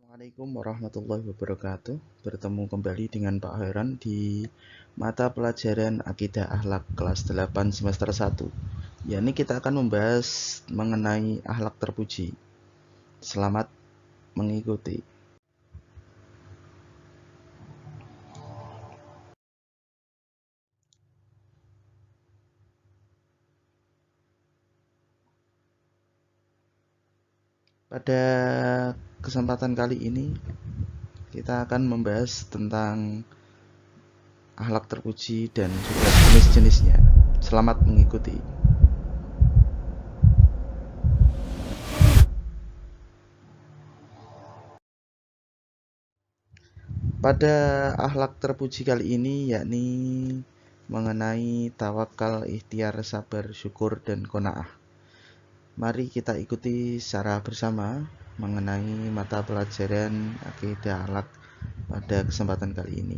Assalamualaikum warahmatullahi wabarakatuh. Bertemu kembali dengan Pak Heran di mata pelajaran Akidah Akhlak kelas 8 semester 1. Ya, ini kita akan membahas mengenai akhlak terpuji. Selamat mengikuti. Pada kesempatan kali ini kita akan membahas tentang akhlak terpuji dan juga jenis-jenisnya. Selamat mengikuti. Pada akhlak terpuji kali ini yakni mengenai tawakal, ikhtiar, sabar, syukur, dan qanaah. Mari kita ikuti secara bersama mengenai mata pelajaran akidah akhlak pada kesempatan kali ini.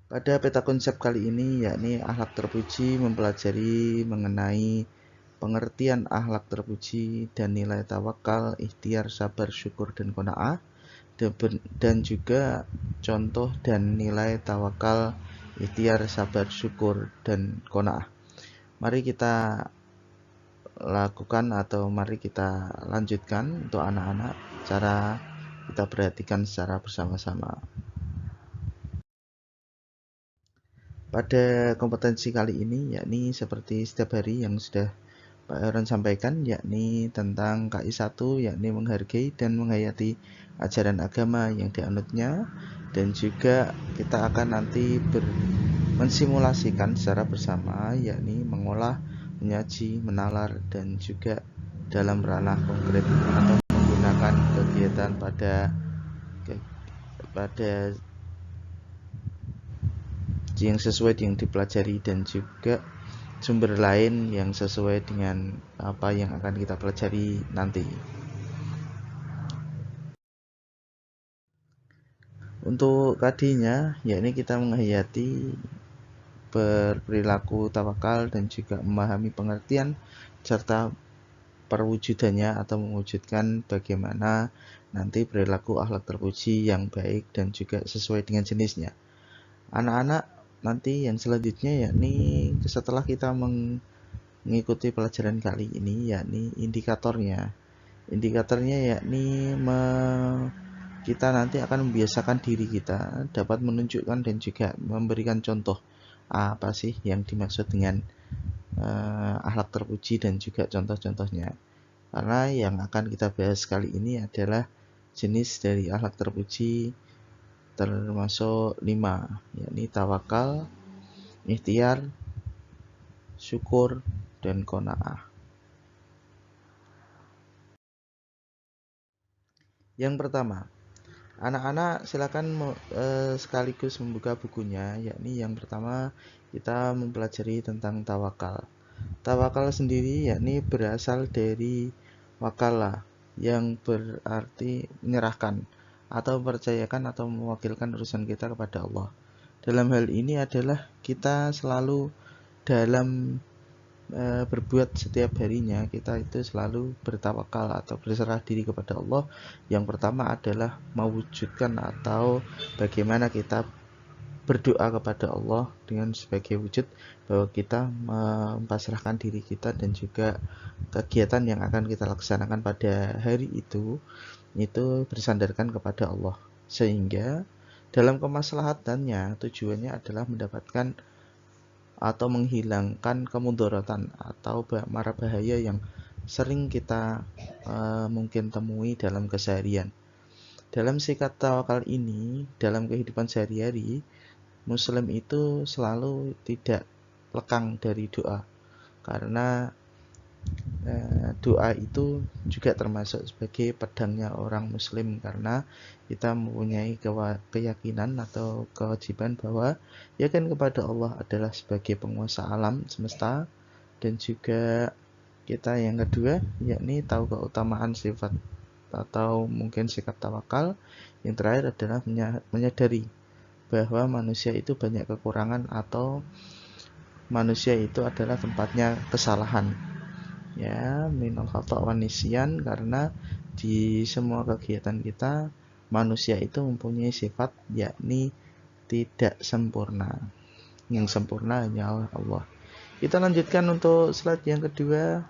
Pada peta konsep kali ini yakni akhlak terpuji mempelajari mengenai pengertian akhlak terpuji dan nilai tawakal, ikhtiar, sabar, syukur, dan qanaah, dan juga contoh dan nilai tawakal, ikhtiar, sabar, syukur, dan qanaah. Mari kita lakukan atau mari kita lanjutkan untuk anak-anak cara kita perhatikan secara bersama-sama. Pada kompetensi kali ini yakni seperti setiap hari yang sudah Pak Aaron sampaikan, yakni tentang KI 1, yakni menghargai dan menghayati ajaran agama yang dianutnya, dan juga kita akan nanti mensimulasikan secara bersama, yakni mengolah, menyaji, menalar, dan juga dalam ranah konkret atau menggunakan kegiatan pada yang sesuai yang dipelajari dan juga sumber lain yang sesuai dengan apa yang akan kita pelajari nanti. Untuk KD-nya, yakni kita menghayati berperilaku tawakal dan juga memahami pengertian serta perwujudannya atau mewujudkan bagaimana nanti perilaku akhlak terpuji yang baik dan juga sesuai dengan jenisnya. Anak-anak nanti yang selanjutnya yakni setelah kita mengikuti pelajaran kali ini yakni indikatornya. Indikatornya yakni kita nanti akan membiasakan diri kita dapat menunjukkan dan juga memberikan contoh apa sih yang dimaksud dengan akhlak terpuji dan juga contoh-contohnya. Karena yang akan kita bahas kali ini adalah jenis dari akhlak terpuji termasuk 5, yakni tawakal, ikhtiar, syukur, dan qanaah. Yang pertama, anak-anak silakan sekaligus membuka bukunya, yakni yang pertama kita mempelajari tentang tawakal. Tawakal sendiri yakni berasal dari wakala yang berarti menyerahkan atau mempercayakan atau mewakilkan urusan kita kepada Allah. Dalam hal ini adalah kita selalu dalam berbuat setiap harinya kita itu selalu bertawakal atau berserah diri kepada Allah. Yang pertama adalah mewujudkan atau bagaimana kita berdoa kepada Allah dengan sebagai wujud bahwa kita mempasrahkan diri kita dan juga kegiatan yang akan kita laksanakan pada hari itu bersandarkan kepada Allah, sehingga dalam kemaslahatannya tujuannya adalah mendapatkan atau menghilangkan kemudaratan atau mara bahaya yang sering kita mungkin temui dalam keseharian. Dalam sikap tawakal ini, dalam kehidupan sehari-hari, Muslim itu selalu tidak lekang dari doa, karena doa itu juga termasuk sebagai pedangnya orang Muslim, karena kita mempunyai keyakinan atau kewajiban bahwa yakin kepada Allah adalah sebagai penguasa alam semesta, dan juga kita yang kedua yakni tahu keutamaan sifat atau mungkin sikap tawakal. Yang terakhir adalah menyadari bahwa manusia itu banyak kekurangan atau manusia itu adalah tempatnya kesalahan, ya, minal khata' wan nisyan, karena di semua kegiatan kita, manusia itu mempunyai sifat yakni tidak sempurna. Yang sempurna hanya Allah. Kita lanjutkan untuk slide yang kedua,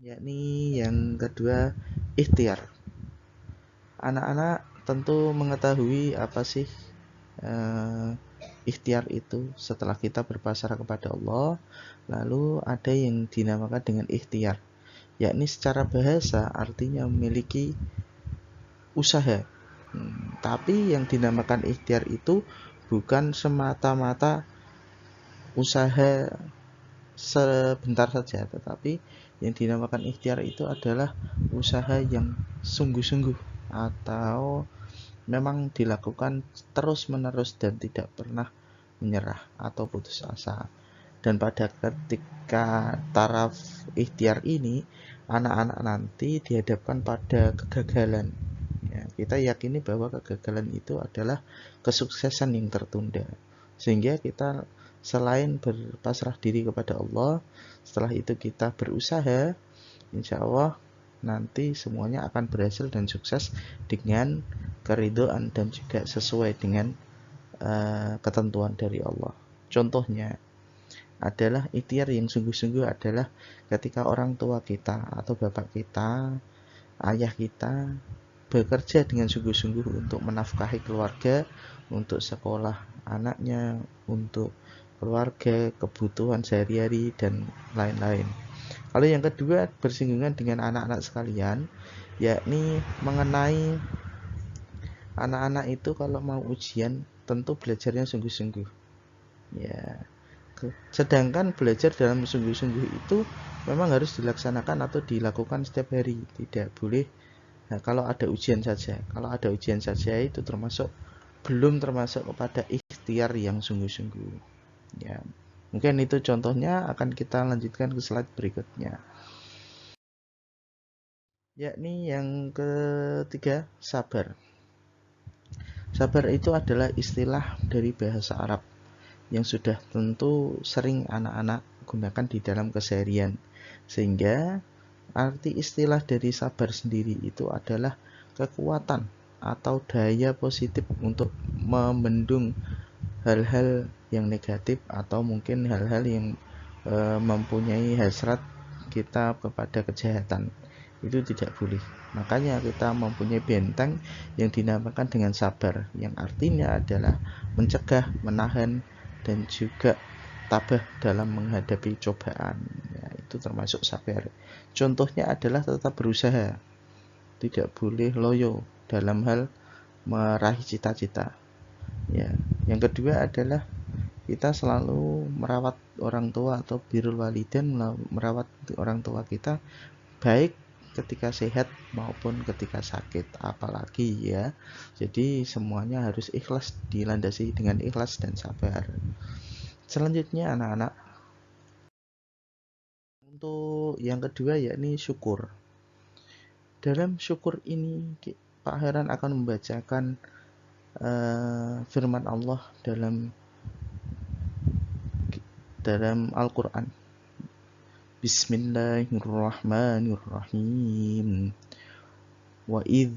yakni yang kedua, ikhtiar. Anak-anak tentu mengetahui apa sih ikhtiar itu. Setelah kita berpasrah kepada Allah, lalu ada yang dinamakan dengan ikhtiar, yakni secara bahasa artinya memiliki usaha. Tapi yang dinamakan ikhtiar itu bukan semata-mata usaha sebentar saja, tetapi yang dinamakan ikhtiar itu adalah usaha yang sungguh-sungguh atau memang dilakukan terus-menerus dan tidak pernah menyerah atau putus asa. Dan pada ketika taraf ikhtiar ini, anak-anak nanti dihadapkan pada kegagalan. Ya, kita yakini bahwa kegagalan itu adalah kesuksesan yang tertunda. Sehingga kita selain berpasrah diri kepada Allah, setelah itu kita berusaha, insya Allah nanti semuanya akan berhasil dan sukses dengan keridhaan dan juga sesuai dengan ketentuan dari Allah. Contohnya adalah ikhtiar yang sungguh-sungguh adalah ketika orang tua kita atau bapak kita, ayah kita bekerja dengan sungguh-sungguh untuk menafkahi keluarga, untuk sekolah anaknya, untuk keluarga, kebutuhan sehari-hari, dan lain-lain. Kalau yang kedua bersinggungan dengan anak-anak sekalian, yakni mengenai anak-anak itu kalau mau ujian tentu belajarnya sungguh-sungguh. Ya. Sedangkan belajar dalam sungguh-sungguh itu memang harus dilaksanakan atau dilakukan setiap hari, tidak boleh kalau ada ujian saja. Kalau ada ujian saja itu belum termasuk kepada ikhtiar yang sungguh-sungguh. Ya, mungkin itu contohnya. Akan kita lanjutkan ke slide berikutnya, yakni yang ketiga, sabar. Sabar itu adalah istilah dari bahasa Arab yang sudah tentu sering anak-anak gunakan di dalam keseharian, sehingga arti istilah dari sabar sendiri itu adalah kekuatan atau daya positif untuk membendung hal-hal yang negatif atau mungkin hal-hal yang mempunyai hasrat kita kepada kejahatan. Itu tidak boleh. Makanya kita mempunyai benteng yang dinamakan dengan sabar, yang artinya adalah mencegah, menahan, dan juga tabah dalam menghadapi cobaan. Ya, itu termasuk sabar. Contohnya adalah tetap berusaha, tidak boleh loyo dalam hal meraih cita-cita. Ya, yang kedua adalah kita selalu merawat orang tua atau birrul walidain, merawat orang tua kita baik ketika sehat maupun ketika sakit, apalagi ya. Jadi semuanya harus ikhlas, dilandasi dengan ikhlas dan sabar. Selanjutnya anak-anak, untuk yang kedua yakni syukur. Dalam syukur ini Pak Heran akan membacakan firman Allah dalam Al-Quran. Bismillahirrahmanirrahim. Wa idh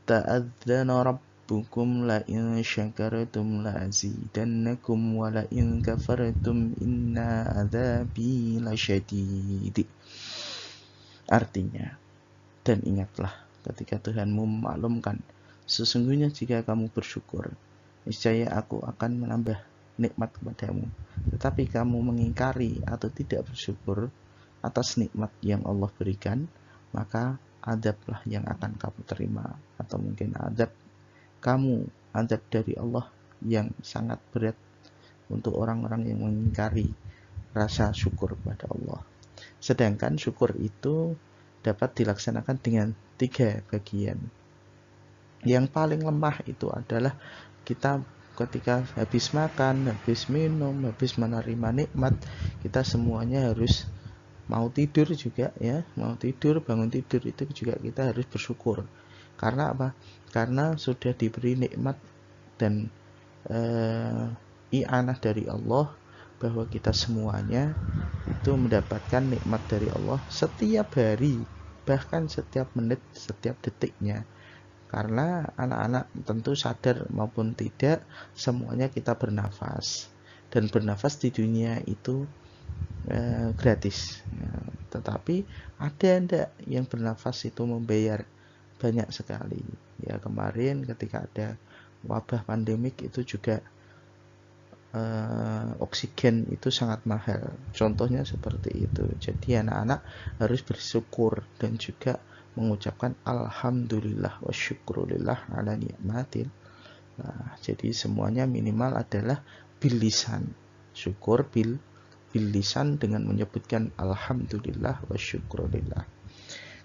ta'adzana rabbukum la in syakartum la azidannakum wa la in kafartum inna adzabi lasyadid. Artinya, dan ingatlah ketika Tuhanmu memaklumkan, sesungguhnya jika kamu bersyukur, niscaya aku akan menambah nikmat kepadamu. Tetapi kamu mengingkari atau tidak bersyukur atas nikmat yang Allah berikan, maka azablah yang akan kamu terima, atau mungkin azab dari Allah yang sangat berat untuk orang-orang yang mengingkari rasa syukur kepada Allah. Sedangkan syukur itu dapat dilaksanakan dengan 3 bagian. Yang paling lemah itu adalah kita ketika habis makan, habis minum, habis menerima nikmat, kita semuanya harus mau tidur juga ya, mau tidur, bangun tidur itu juga kita harus bersyukur. Karena apa? Karena sudah diberi nikmat dan i'anah dari Allah, bahwa kita semuanya itu mendapatkan nikmat dari Allah setiap hari bahkan setiap menit, setiap detiknya. Karena anak-anak tentu sadar maupun tidak, semuanya kita bernafas. Dan bernafas di dunia itu gratis. Tetapi ada enggak yang bernafas itu membayar banyak sekali. Ya, kemarin ketika ada wabah pandemik itu juga oksigen itu sangat mahal. Contohnya seperti itu. Jadi anak-anak harus bersyukur dan juga mengucapkan alhamdulillah wa syukrulillah ala ni'matin. Nah, jadi semuanya minimal adalah bil lisan. Syukur bil lisan dengan menyebutkan alhamdulillah wa syukrulillah.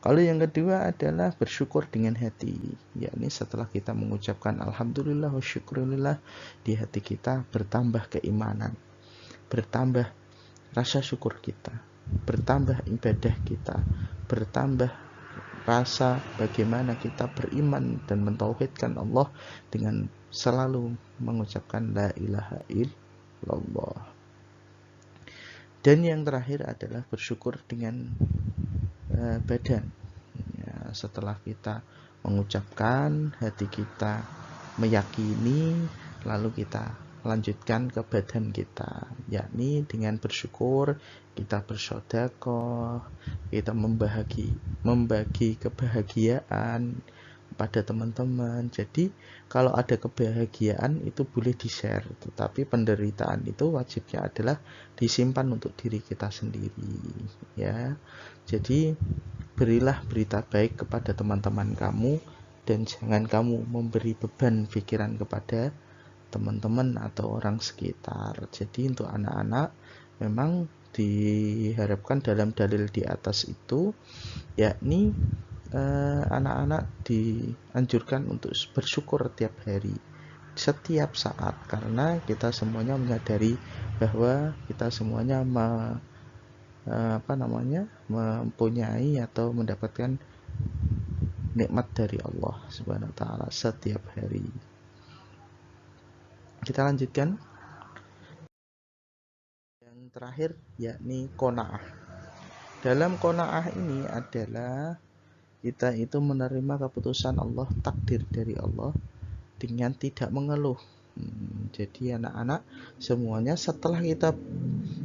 Kalau yang kedua adalah bersyukur dengan hati, yakni setelah kita mengucapkan alhamdulillah wa syukrulillah, di hati kita bertambah keimanan, bertambah rasa syukur kita, bertambah ibadah kita, bertambah rasa bagaimana kita beriman dan mentauhidkan Allah dengan selalu mengucapkan la ilaha illallah. Dan yang terakhir adalah bersyukur dengan badan. Ya, setelah kita mengucapkan, hati kita meyakini, lalu kita lanjutkan ke badan kita, yakni dengan bersyukur kita bersedekah, kita membagi kebahagiaan pada teman-teman. Jadi kalau ada kebahagiaan itu boleh di-share, tetapi penderitaan itu wajibnya adalah disimpan untuk diri kita sendiri, ya. Jadi berilah berita baik kepada teman-teman kamu dan jangan kamu memberi beban pikiran kepada teman-teman atau orang sekitar. Jadi untuk anak-anak memang diharapkan dalam dalil di atas itu, yakni anak-anak dianjurkan untuk bersyukur tiap hari, setiap saat, karena kita semuanya menyadari bahwa kita semuanya mempunyai atau mendapatkan nikmat dari Allah Subhanahu wa taala setiap hari. Kita lanjutkan. Yang terakhir yakni qanaah. Dalam qanaah ini adalah kita itu menerima keputusan Allah, takdir dari Allah dengan tidak mengeluh. Jadi anak-anak semuanya setelah kita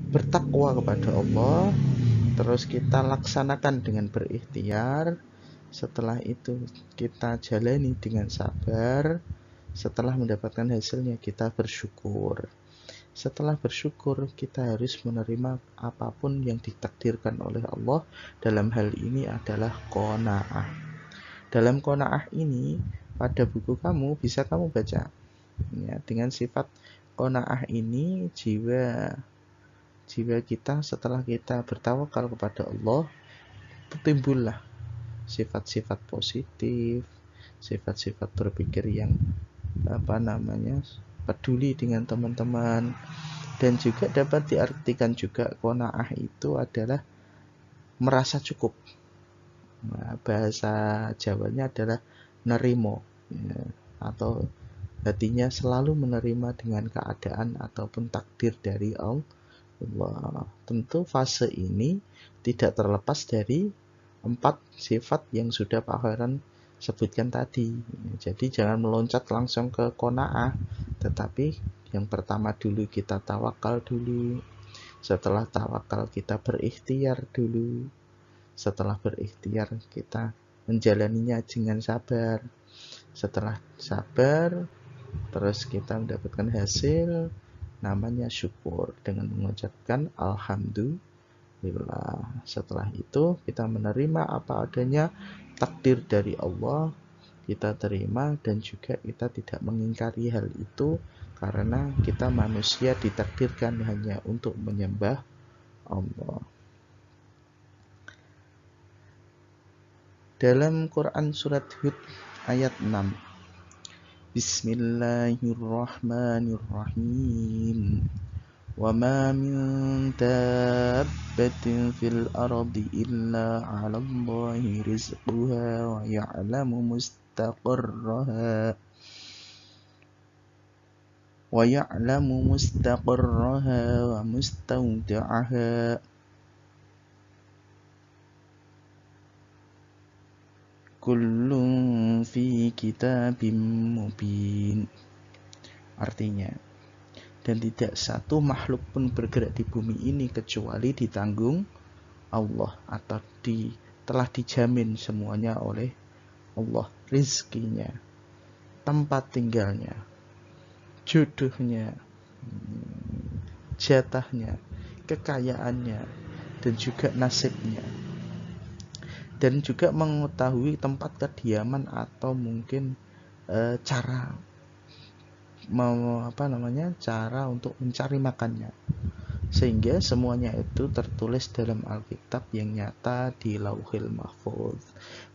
bertakwa kepada Allah, terus kita laksanakan dengan berikhtiar, setelah itu kita jalani dengan sabar, setelah mendapatkan hasilnya kita bersyukur. Setelah bersyukur, kita harus menerima apapun yang ditakdirkan oleh Allah. Dalam hal ini adalah qanaah. Dalam qanaah ini, pada buku kamu bisa kamu baca. Ya, dengan sifat qanaah ini, jiwa kita setelah kita bertawakal kepada Allah, timbullah sifat-sifat positif, sifat-sifat berpikir yang peduli dengan teman-teman. Dan juga dapat diartikan juga qanaah itu adalah merasa cukup. Nah, bahasa Jawanya adalah nerimo, ya, atau hatinya selalu menerima dengan keadaan ataupun takdir dari Allah. Tentu fase ini tidak terlepas dari 4 sifat yang sudah Pak Khairan sebutkan tadi. Jadi jangan meloncat langsung ke qanaah, tetapi yang pertama dulu kita tawakal dulu. Setelah tawakal kita berikhtiar dulu. Setelah berikhtiar kita menjalaninya dengan sabar. Setelah sabar, terus kita mendapatkan hasil, namanya syukur dengan mengucapkan alhamdulillah. Setelah itu kita menerima apa adanya, takdir dari Allah kita terima, dan juga kita tidak mengingkari hal itu, karena kita manusia ditakdirkan hanya untuk menyembah Allah. Dalam Quran surat Hud ayat 6, Bismillahirrahmanirrahim. Wa ma min dabbatin fil ardi illa 'ala Allahi rizquha wa ya'lamu mustaqarraha wa mustawda'aha. kullun fi kitabim mubin. Artinya, dan tidak satu makhluk pun bergerak di bumi ini kecuali ditanggung Allah, atau telah dijamin semuanya oleh Allah. Rizkinya, tempat tinggalnya, jodohnya, jatahnya, kekayaannya, dan juga nasibnya. Dan juga mengetahui tempat kediaman atau mungkin cara cara untuk mencari makannya, sehingga semuanya itu tertulis dalam Alkitab yang nyata di Lauhil Mahfuz.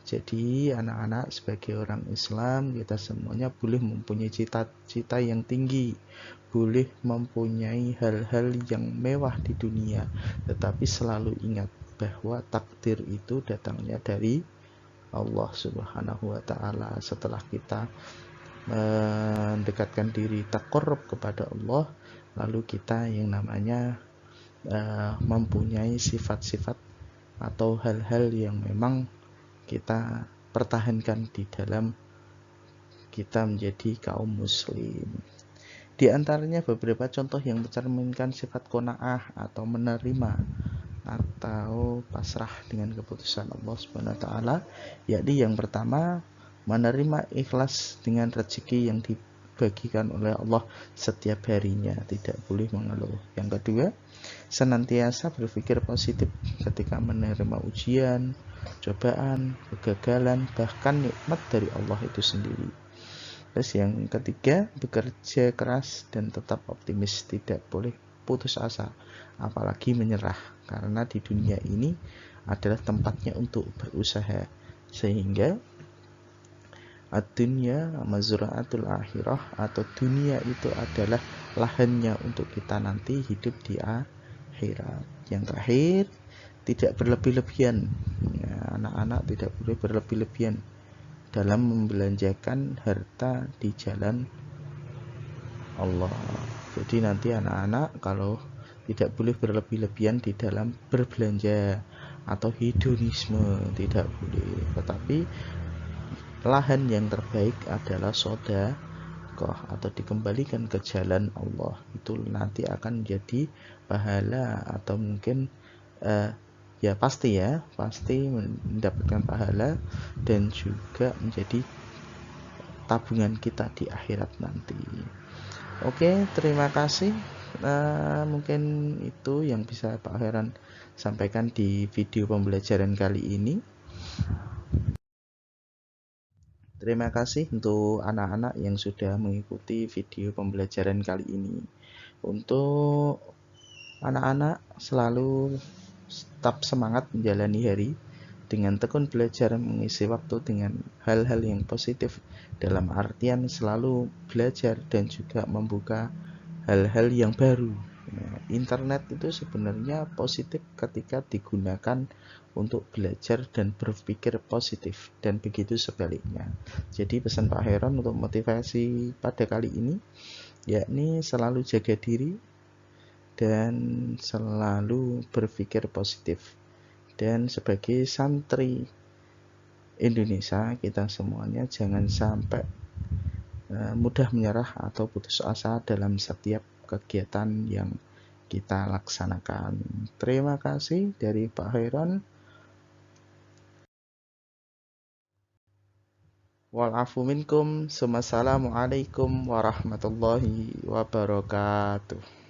Jadi anak-anak, sebagai orang Islam, kita semuanya boleh mempunyai cita-cita yang tinggi, boleh mempunyai hal-hal yang mewah di dunia, tetapi selalu ingat bahwa takdir itu datangnya dari Allah Subhanahu wa Ta'ala. Setelah kita mendekatkan diri taqarrub kepada Allah, lalu kita yang namanya mempunyai sifat-sifat atau hal-hal yang memang kita pertahankan di dalam kita menjadi kaum muslim. Di antaranya beberapa contoh yang mencerminkan sifat qanaah atau menerima atau pasrah dengan keputusan Allah Subhanahu wa taala, yakni yang pertama, menerima ikhlas dengan rezeki yang dibagikan oleh Allah setiap harinya, tidak boleh mengeluh. Yang kedua, senantiasa berpikir positif ketika menerima ujian, cobaan, kegagalan, bahkan nikmat dari Allah itu sendiri. Terus yang ketiga, bekerja keras dan tetap optimis, tidak boleh putus asa, apalagi menyerah, karena di dunia ini adalah tempatnya untuk berusaha, sehingga ad-dunya mazra'atul akhirah, atau dunia itu adalah lahannya untuk kita nanti hidup di akhirat. Yang terakhir, tidak berlebih-lebihan. Ya, anak-anak tidak boleh berlebih-lebihan dalam membelanjakan harta di jalan Allah. Jadi nanti anak-anak kalau tidak boleh berlebih-lebihan di dalam berbelanja atau hedonisme, tidak boleh. Tetapi lahan yang terbaik adalah sedekah atau dikembalikan ke jalan Allah. Itu nanti akan menjadi pahala, atau mungkin ya pasti mendapatkan pahala dan juga menjadi tabungan kita di akhirat nanti. Oke, terima kasih. Mungkin itu yang bisa Pak Heran sampaikan di video pembelajaran kali ini. Terima kasih untuk anak-anak yang sudah mengikuti video pembelajaran kali ini. Untuk anak-anak, selalu tetap semangat menjalani hari dengan tekun belajar, mengisi waktu dengan hal-hal yang positif, dalam artian selalu belajar dan juga membuka hal-hal yang baru. Internet itu sebenarnya positif ketika digunakan untuk belajar dan berpikir positif, dan begitu sebaliknya. Jadi pesan Pak Heron untuk motivasi pada kali ini, yakni selalu jaga diri dan selalu berpikir positif. Dan sebagai santri Indonesia, kita semuanya jangan sampai mudah menyerah atau putus asa dalam setiap kegiatan yang kita laksanakan. Terima kasih dari Pak Heron. Walafu minkum. Wassalamualaikum warahmatullahi wabarakatuh.